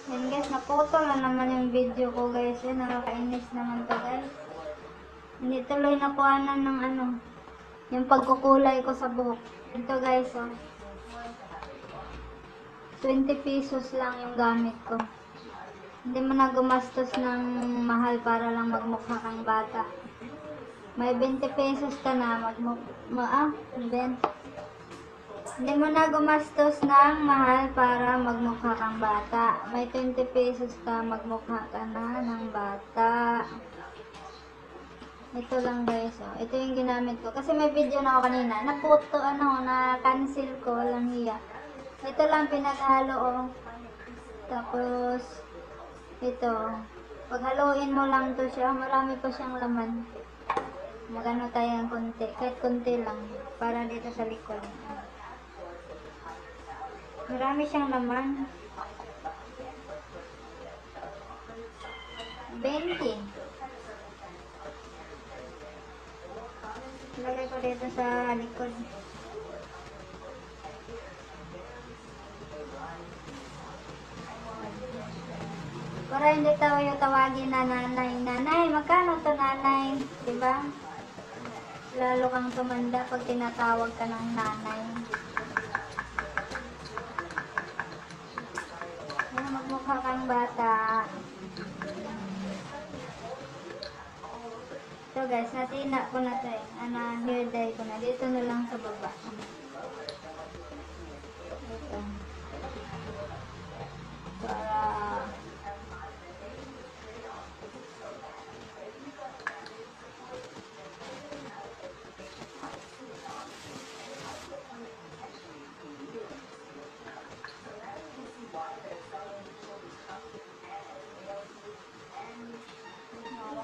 Yan guys, naputol na naman yung video ko guys. Yan, nakakainis naman to guys. Hindi tuloy nakuhanan ng ano, yung pagkukulay ko sa buhok. Ito guys, oh. 20 pesos lang yung gamit ko. Hindi mo na gumastos ng mahal para lang magmukha kang bata. May 20 pesos ka na, Hindi mo na gumastos ng mahal para magmukha kang bata. May 20 pesos ka, magmukha ka na ng bata. Ito lang guys, oh. Ito yung ginamit ko. Kasi may video na ako kanina. Na-cancel ko, walang hiya. Ito lang pinaghalo, oh. Tapos, ito. Paghaluin mo lang to siya, marami pa siyang laman. Magano tayo ng konti. Kahit konti lang. Para dito sa likod. Marami siyang laman. 20. Lagay ko dito sa likod. Para hindi tayo tawagin na nanay. Nanay, magkano to nanay? Diba? Lalo kang tumanda pag tinatawag ka ng nanay. Magmukha kang bata. So guys, natina ko na ito eh. Hair dye ko na. Dito na lang sa baba. Ito. Para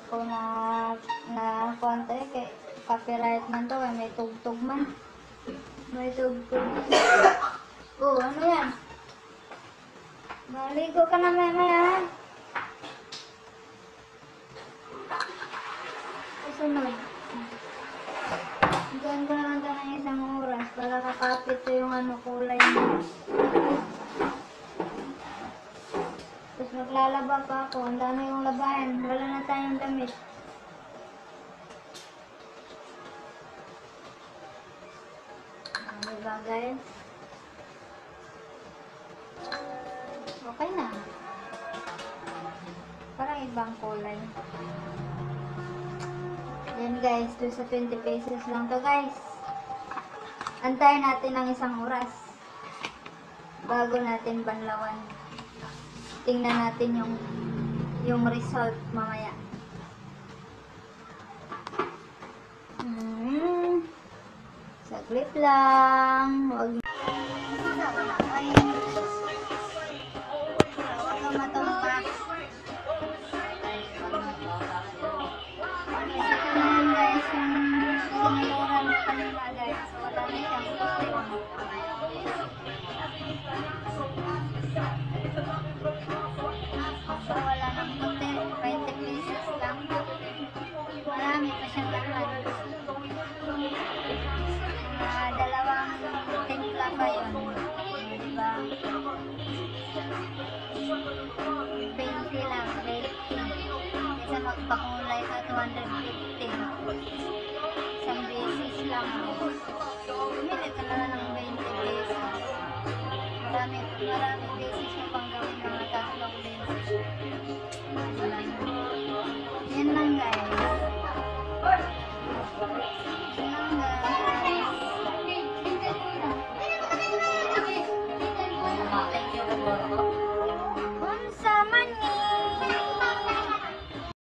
ko na konti kay copyright man to, may tugtog man. May tugtog. Oh, ano yan? Maligo ka na maya. Kasunod. Diyan ko naman ito ng isang oras para kakapit ko yung kulay niya. Tapos maglalaba pa ako. Ang dami yung labahan. Wala na tayong damit. Diba guys? Okay na. Parang ibang kulay. Yan guys. Doon sa 20 pesos lang to guys. Antayin natin ng isang oras. Bago natin banlawan. Tingnan natin yung result mamaya. Saglit lang. Huwag ka matumpak. Ito naman guys, yung sinuran mo kanina guys. Wala na siyang problema. Wala nang puti, 20 pesos lang. Marami pa siyang laman. Dalawang timpla pa yun. Diba? 20 lang, 20. Kasi magpakulay ka, 250. Isang beses lang. Bumili ka na lang ng 20 pesos. Marami beses yung panggawin ng tatlong beses. Yan lang guys. Thank you.